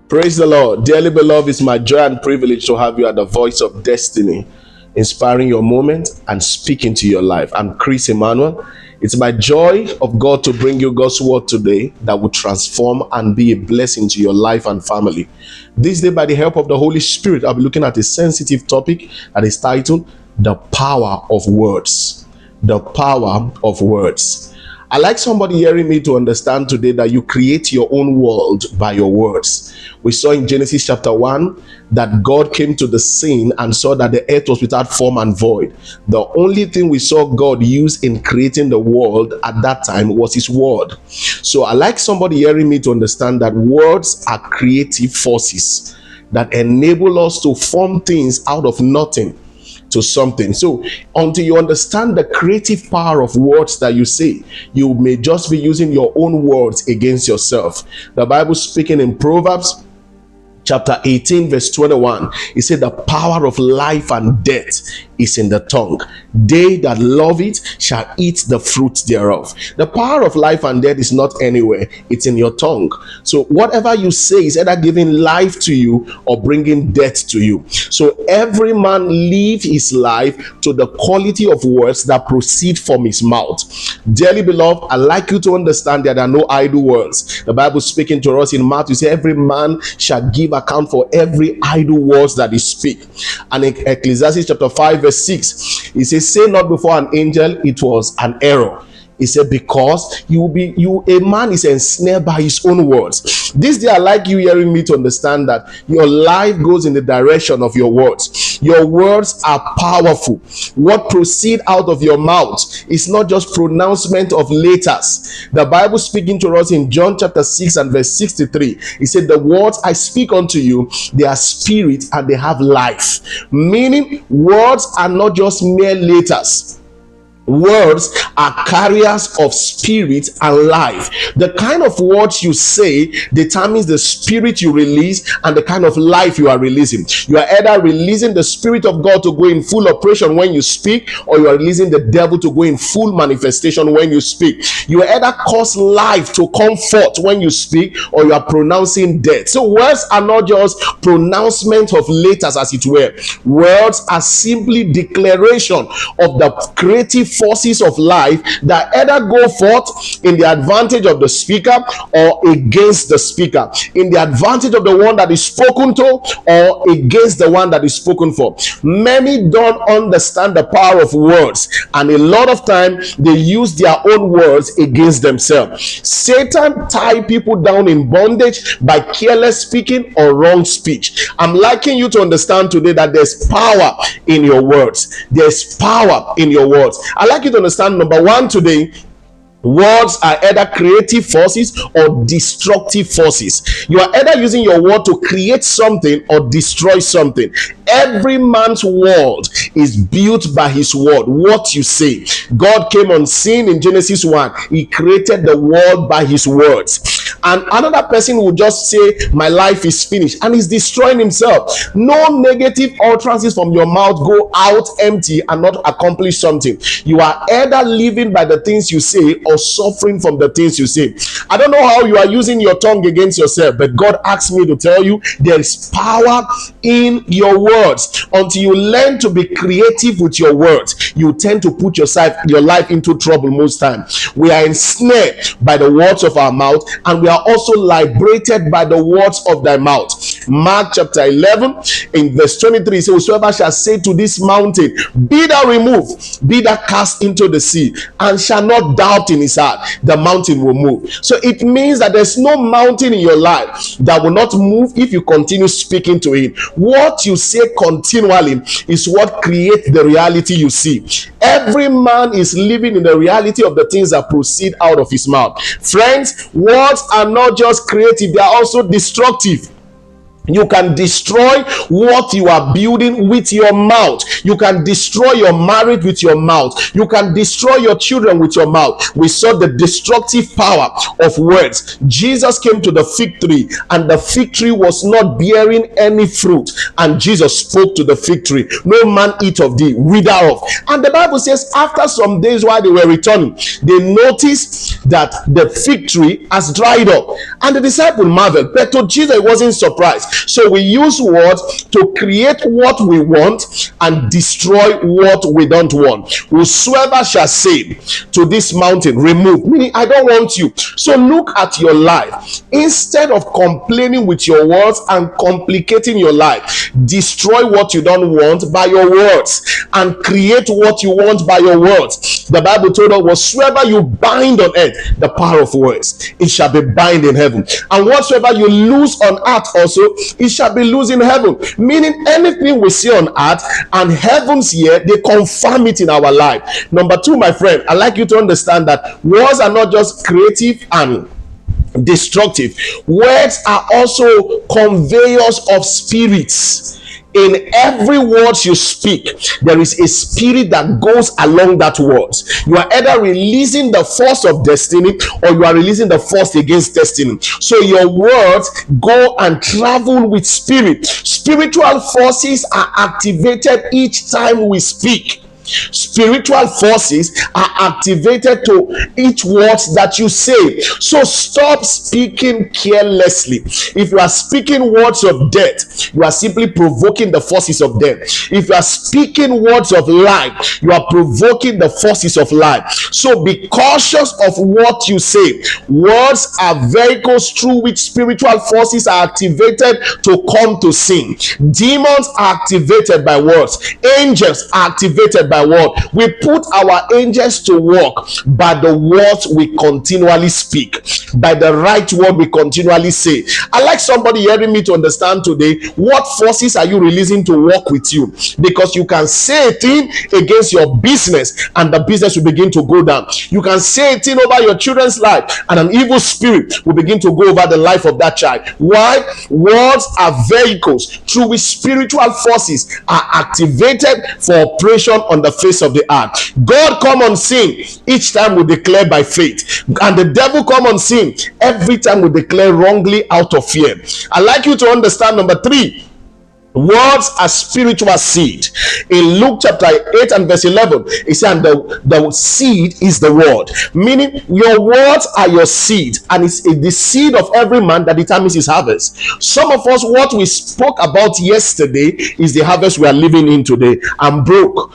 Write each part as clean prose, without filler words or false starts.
Praise the Lord. Dearly beloved, it's my joy and privilege to have you at the Voice of Destiny, inspiring your moment and speaking to your life. I'm Chris Emmanuel. It's my joy of God to bring you God's word today that will transform and be a blessing to your life and family. This day, by the help of the Holy Spirit, I'll be looking at a sensitive topic that is titled, The Power of Words. The Power of Words. I like somebody hearing me to understand today that you create your own world by your words. We saw in Genesis chapter 1 that God came to the scene and saw that the earth was without form and void. The only thing we saw God use in creating the world at that time was his word. So I like somebody hearing me to understand that words are creative forces that enable us to form things out of nothing to something. So until you understand the creative power of words that you say, you may just be using your own words against yourself. The Bible speaking in Proverbs chapter 18 verse 21, it said the power of life and death is in the tongue. They that love it shall eat the fruit thereof. The power of life and death is not anywhere, it's in your tongue. So whatever you say is either giving life to you or bringing death to you. So every man live his life to the quality of words that proceed from his mouth. Dearly beloved, I'd like you to understand that there are no idle words. The Bible speaking to us in Matthew says every man shall give account for every idle words that he speak. And in Ecclesiastes chapter 5 verse 6, he says, say not before an angel it was an error. He said, because a man is ensnared by his own words. This day I like you hearing me to understand that your life goes in the direction of your words. Your words are powerful. What proceed out of your mouth is not just pronouncement of letters. The Bible speaking to us in John chapter 6 and verse 63, he said, the words I speak unto you, they are spirit and they have life. Meaning words are not just mere letters. Words are carriers of spirit and life. The kind of words you say determines the spirit you release and the kind of life you are releasing. You are either releasing the spirit of God to go in full operation when you speak, or you are releasing the devil to go in full manifestation when you speak. You either cause life to come forth when you speak, or you are pronouncing death. So words are not just pronouncement of letters, as it were. Words are simply declaration of the creative forces of life that either go forth in the advantage of the speaker or against the speaker, in the advantage of the one that is spoken to or against the one that is spoken for. Many don't understand the power of words, and a lot of time they use their own words against themselves. Satan tie people down in bondage by careless speaking or wrong speech. I'm liking you to understand today that there's power in your words. There's power in your words. I'd like you to understand, number one today, words are either creative forces or destructive forces. You are either using your word to create something or destroy something. Every man's world is built by his word, what you say. God came on scene in Genesis 1. He created the world by his words. And another person will just say, my life is finished, and he's destroying himself. No negative utterances from your mouth go out empty and not accomplish something. You are either living by the things you say or suffering from the things you say. I don't know how you are using your tongue against yourself, but God asked me to tell you there is power in your words. Until you learn to be creative with your words, you tend to put your life into trouble most times. We are ensnared by the words of our mouth, and we are also liberated by the words of thy mouth. Mark chapter 11 in verse 23 says, whosoever shall say to this mountain, be thou removed, be thou cast into the sea, and shall not doubt in his heart, the mountain will move. So it means that there's no mountain in your life that will not move if you continue speaking to it. What you say continually is what creates the reality you see. Every man is living in the reality of the things that proceed out of his mouth. Friends, words are not just creative, they are also destructive. You can destroy what you are building with your mouth. You can destroy your marriage with your mouth. You can destroy your children with your mouth. We saw the destructive power of words. Jesus came to the fig tree, and the fig tree was not bearing any fruit. And Jesus spoke to the fig tree, "No man eat of thee, wither off." And the Bible says, after some days while they were returning, they noticed that the fig tree has dried up. And the disciple marveled, but to Jesus he wasn't surprised. So we use words to create what we want and destroy what we don't want. Whosoever shall say to this mountain, remove, meaning I don't want you. So look at your life. Instead of complaining with your words and complicating your life, destroy what you don't want by your words and create what you want by your words. The Bible told us, whatsoever you bind on earth, the power of words, it shall be bind in heaven. And whatsoever you loose on earth also, it shall be loose in heaven. Meaning anything we see on earth and heavens here, they confirm it in our life. Number two, my friend, I'd like you to understand that words are not just creative and destructive. Words are also conveyors of spirits. In every word you speak, there is a spirit that goes along that word. You are either releasing the force of destiny or you are releasing the force against destiny. So your words go and travel with spirit. Spiritual forces are activated each time we speak. Spiritual forces are activated to each word that you say. So stop speaking carelessly. If you are speaking words of death, you are simply provoking the forces of death. If you are speaking words of life, you are provoking the forces of life. So be cautious of what you say. Words are vehicles through which spiritual forces are activated to come to sing. Demons are activated by words. Angels are activated by word. We put our angels to work by the words we continually speak, by the right word we continually say. I like somebody hearing me to understand today, what forces are you releasing to work with you? Because you can say a thing against your business and the business will begin to go down. You can say a thing over your children's life and an evil spirit will begin to go over the life of that child. Why? Words are vehicles through which spiritual forces are activated for operation on the face of the earth. God come on scene each time we declare by faith, and the devil come on scene every time we declare wrongly out of fear. I like you to understand number three, words are spiritual seed. In Luke chapter 8 and verse 11, it says, the seed is the word. Meaning your words are your seed, and it's the seed of every man that determines his harvest. Some of us, what we spoke about yesterday is the harvest we are living in today. I'm broke,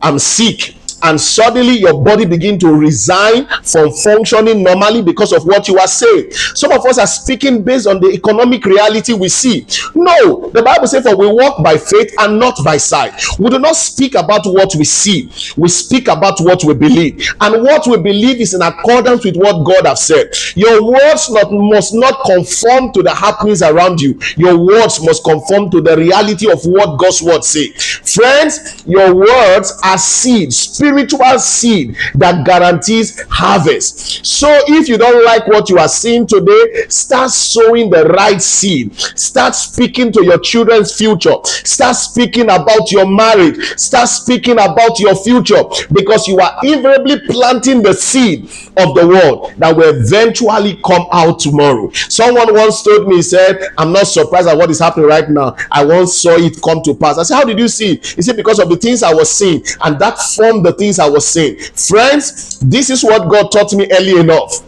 I'm sick, and suddenly your body begin to resign from functioning normally because of what you are saying. Some of us are speaking based on the economic reality we see. No, the Bible says, for we walk by faith and not by sight. We do not speak about what we see, we speak about what we believe, and what we believe is in accordance with what God has said. Your words must not conform to the happenings around you. Your words must conform to the reality of what God's word says. Friends, your words are seeds, spiritual seed that guarantees harvest. So if you don't like what you are seeing today, start sowing the right seed. Start speaking to your children's future. Start speaking about your marriage. Start speaking about your future, because you are invariably planting the seed of the word that will eventually come out tomorrow. Someone once told me, he said, I'm not surprised at what is happening right now. I once saw it come to pass. I said, how did you see it? He said, because of the things I was seeing, and that formed the things I was saying. Friends, this is what God taught me early enough.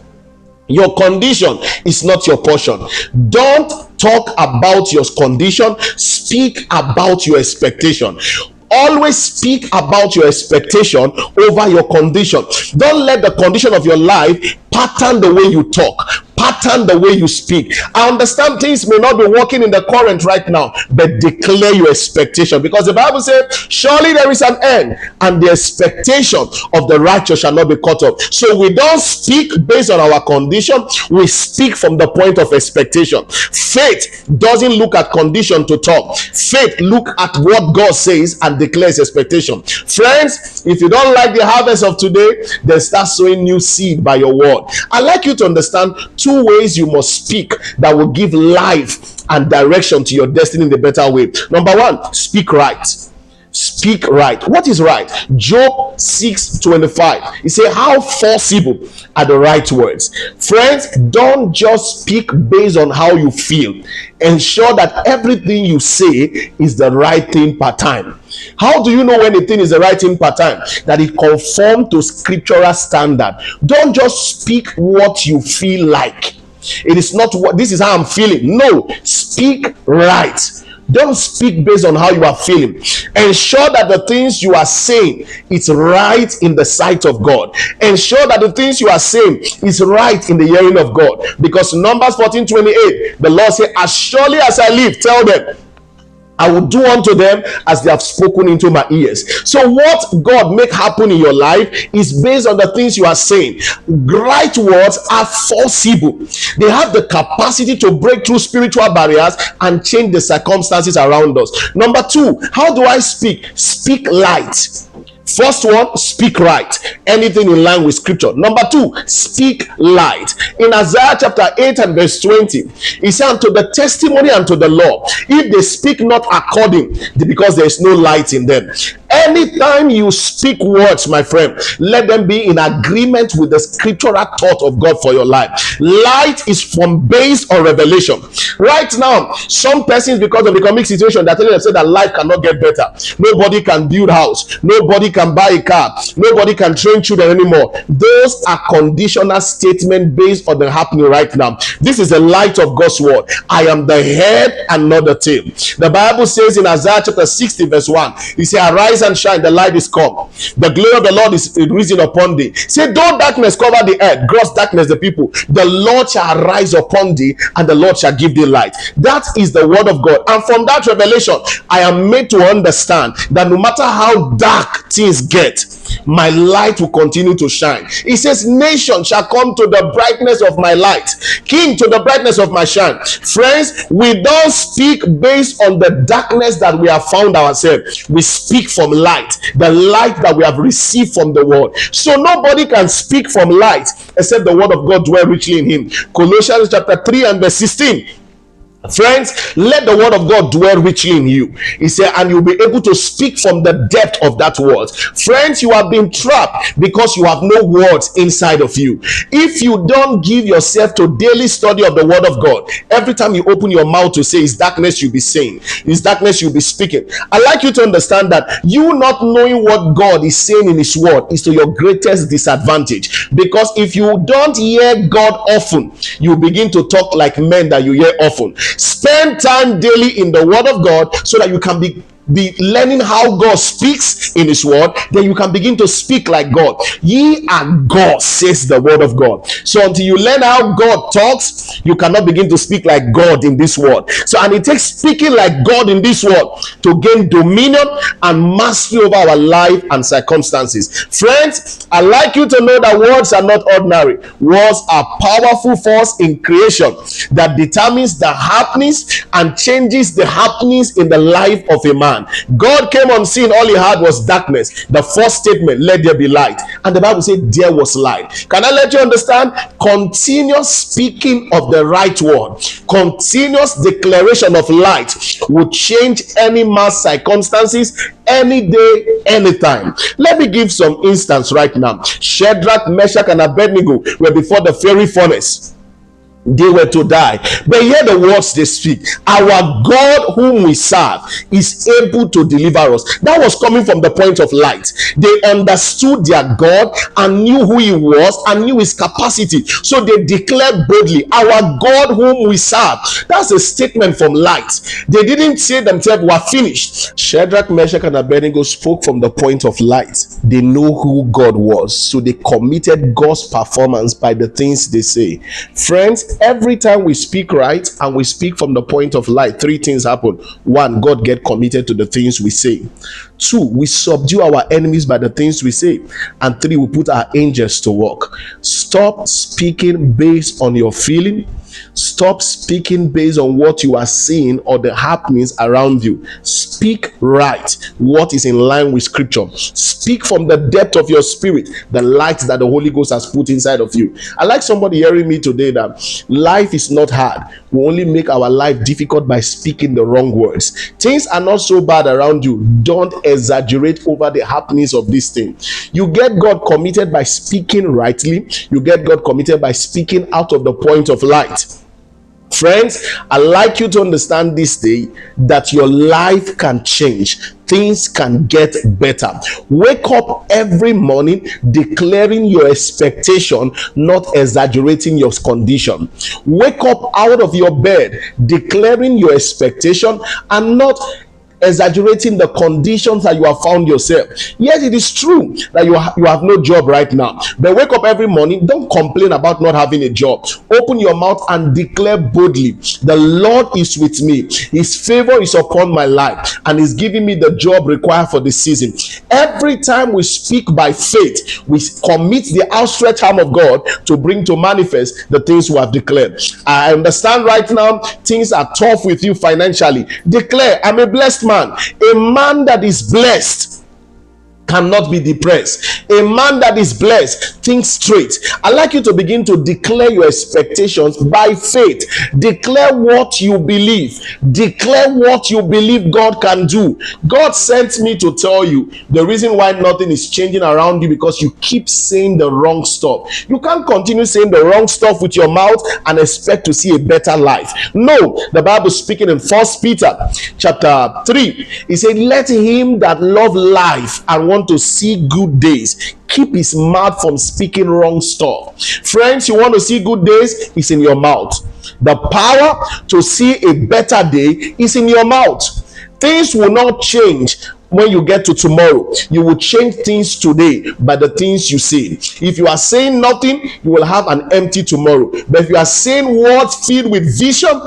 Your condition is not your portion. Don't talk about your condition, speak about your expectation. Always speak about your expectation over your condition. Don't let the condition of your life pattern the way you talk, pattern the way you speak. I understand things may not be working in the current right now, but declare your expectation, because the Bible says, surely there is an end, and the expectation of the righteous shall not be cut off. So we don't speak based on our condition, we speak from the point of expectation. Faith doesn't look at condition to talk. Faith look at what God says and declares expectation. Friends, if you don't like the harvest of today, then start sowing new seed by your word. I like you to understand two ways you must speak that will give life and direction to your destiny in a better way. Number one, speak right. Speak right. What is right? Job 6:25. He said, how forcible are the right words? Friends, don't just speak based on how you feel. Ensure that everything you say is the right thing per time. How do you know when a thing is the right thing per time? That it conforms to scriptural standard. Don't just speak what you feel like. It is not what this is how I'm feeling. No, speak right. Don't speak based on how you are feeling. Ensure that the things you are saying is right in the sight of God. Ensure that the things you are saying is right in the hearing of God. Because Numbers 14:28, the Lord said, as surely as I live, tell them, I will do unto them as they have spoken into my ears. So what God make happen in your life is based on the things you are saying. Right words are forcible. They have the capacity to break through spiritual barriers and change the circumstances around us. Number two, how do I speak? Speak light. First one, speak right. Anything in line with scripture. Number two, speak light. In Isaiah chapter 8 and verse 20, he said, unto the testimony and to the law, if they speak not according, because there is no light in them. Anytime you speak words, my friend, let them be in agreement with the scriptural thought of God for your life. Light is from based on revelation. Right now, some persons, because of the economic situation, they're telling themselves that life cannot get better. Nobody can build house. Nobody can buy a car. Nobody can train children anymore. Those are conditional statements based on the happening right now. This is the light of God's word. I am the head and not the tail. The Bible says in Isaiah chapter 60 verse 1, he said, arise and shine, the light is come. The glory of the Lord is risen upon thee. Say, though darkness cover the earth, gross darkness the people, the Lord shall arise upon thee, and the Lord shall give thee light. That is the word of God. And from that revelation, I am made to understand that no matter how dark things get, my light will continue to shine. He says, nation shall come to the brightness of my light, king to the brightness of my shine. Friends, we don't speak based on the darkness that we have found ourselves. We speak from light, the light that we have received from the word. So nobody can speak from light except the word of God dwell richly in him. Colossians chapter 3 and verse 16. Friends, let the word of God dwell richly in you. He said, and you'll be able to speak from the depth of that word. Friends, you have been trapped because you have no words inside of you. If you don't give yourself to daily study of the word of God, every time you open your mouth to say it's darkness, you'll be saying it's darkness, you'll be speaking. I'd like you to understand that you not knowing what God is saying in his word is to your greatest disadvantage. Because if you don't hear God often, you begin to talk like men that you hear often. Spend time daily in the word of God so that you can be learning how God speaks in his word. Then you can begin to speak like God. Ye are God, says the word of God. So until you learn how God talks, you cannot begin to speak like God in this word. So, and it takes speaking like God in this word to gain dominion and mastery over our life and circumstances. Friends, I'd like you to know that words are not ordinary. Words are powerful force in creation that determines the happenings and changes the happenings in the life of a man. God came on scene, all he had was darkness. The first statement, let there be light, and the Bible said there was light. Can I let you understand? Continuous speaking of the right word, continuous declaration of light will change any man's circumstances any day, anytime. Let me give some instance right now. Shadrach, Meshach, and Abednego were before the fiery furnace. They were to die, but hear the words they speak. Our God whom we serve is able to deliver us. That was coming from the point of light. They understood their God and knew who he was and knew his capacity, so they declared boldly, our God whom we serve. That's a statement from light. They didn't say themselves were finished. Shadrach, Meshach, and Abednego spoke from the point of light. They know who God was, so they committed God's performance by the things they say. Friends, every time we speak right and we speak from the point of light, three things happen. One, God get committed to the things we say. Two, we subdue our enemies by the things we say. And three, we put our angels to work. Stop speaking based on your feeling. Stop speaking based on what you are seeing or the happenings around you. Speak right, what is in line with scripture. Speak from the depth of your spirit, the light that the Holy Ghost has put inside of you. I like somebody hearing me today that life is not hard. We only make our life difficult by speaking the wrong words. Things are not so bad around you. Don't exaggerate over the happenings of this thing. You get God committed by speaking rightly. You get God committed by speaking out of the point of light. Friends, I'd like you to understand this day that your life can change. Things can get better. Wake up every morning declaring your expectation, not exaggerating your condition. Wake up out of your bed declaring your expectation and not exaggerating the conditions that you have found yourself. Yes, it is true that you have no job right now, but wake up every morning, don't complain about not having a job. Open your mouth and declare boldly, the Lord is with me, his favor is upon my life, and he's giving me the job required for the season. Every time we speak by faith, we commit the outstretched arm of God to bring to manifest the things we have declared. I understand right now things are tough with you financially. Declare, I'm a blessed man. A man that is blessed cannot be depressed. A man that is blessed thinks straight. I'd like you to begin to declare your expectations by faith. Declare what you believe. Declare what you believe God can do. God sent me to tell you the reason why nothing is changing around you, because you keep saying the wrong stuff. You can't continue saying the wrong stuff with your mouth and expect to see a better life. No, the Bible speaking in 1 Peter chapter 3, it said, let him that love life and want to see good days keep his mouth from speaking wrong stuff. Friends, you want to see good days? It's in your mouth. The power to see a better day is in your mouth. Things will not change when you get to tomorrow. You will change things today by the things you say. If you are saying nothing, you will have an empty tomorrow. But if you are saying words filled with vision,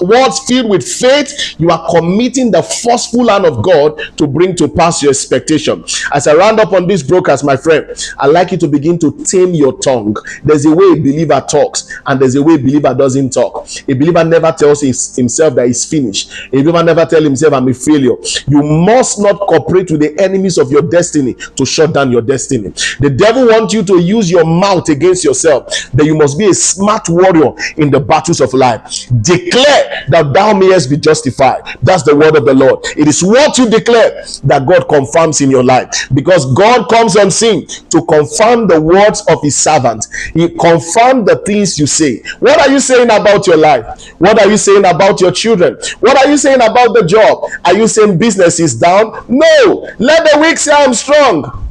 words filled with faith, you are committing the forceful hand of God to bring to pass your expectation. As I round up on this broadcast, my friend, I'd like you to begin to tame your tongue. There's a way a believer talks, and there's a way a believer doesn't talk. A believer never tells himself that he's finished. A believer never tells himself, I'm a failure. You must not cooperate with the enemies of your destiny to shut down your destiny. The devil wants you to use your mouth against yourself, but you must be a smart warrior in the battles of life. Declare that thou mayest be justified. That's the word of the Lord. It is what you declare that God confirms in your life, because God comes on scene to confirm the words of his servant. He confirms the things you say. What are you saying about your life? What are you saying about your children? What are you saying about the job? Are you saying business is down? No. Let the weak say I'm strong.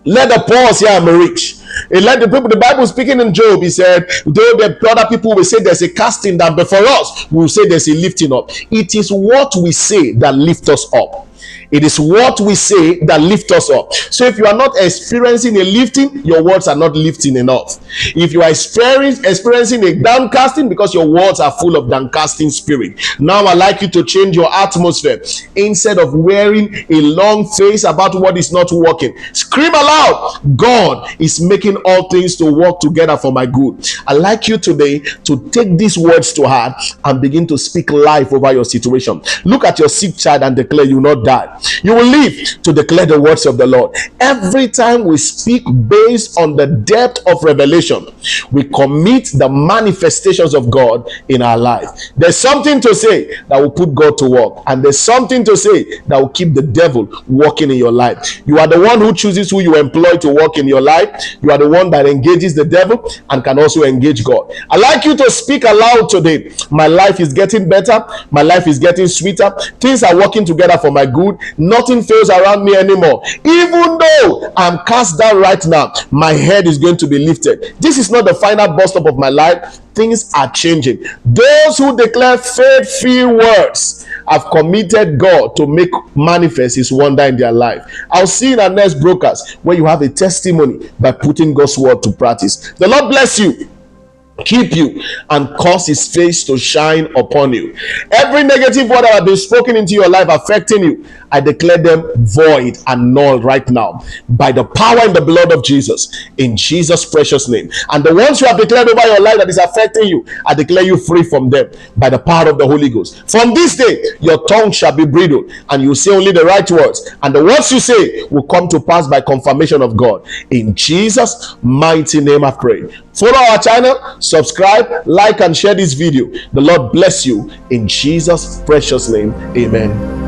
Let the poor say I'm rich. And let the people, the Bible speaking in Job, he said, though the other people will say there's a casting down, but for us, we will say there's a lifting up. It is what we say that lifts us up. It is what we say that lifts us up. So if you are not experiencing a lifting, your words are not lifting enough. If you are experiencing a downcasting, because your words are full of downcasting spirit. Now I'd like you to change your atmosphere. Instead of wearing a long face about what is not working, scream aloud, God is making all things to work together for my good. I'd like you today to take these words to heart and begin to speak life over your situation. Look at your sick child and declare, you will not die. You will live to declare the words of the Lord. Every time we speak based on the depth of revelation, we commit the manifestations of God in our life. There's something to say that will put God to work, and there's something to say that will keep the devil working in your life. You are the one who chooses who you employ to work in your life. You are the one that engages the devil and can also engage God. I'd like you to speak aloud today. My life is getting better. My life is getting sweeter. Things are working together for my good. Nothing fails around me anymore. Even though I'm cast down right now, my head is going to be lifted. This is not the final bus stop of my life. Things are changing. Those who declare faith-filled words have committed God to make manifest his wonder in their life. I'll see you in our next broadcast where you have a testimony by putting God's word to practice. The Lord bless you, keep you, and cause his face to shine upon you. Every negative word that has been spoken into your life affecting you, I declare them void and null right now by the power in the blood of Jesus, in Jesus' precious name. And the ones you have declared over your life that is affecting you, I declare you free from them by the power of the Holy Ghost. From this day, your tongue shall be bridled, and you say only the right words, and the words you say will come to pass by confirmation of God. In Jesus' mighty name I pray. Follow our channel, subscribe, like, and share this video. The Lord bless you in Jesus' precious name. Amen.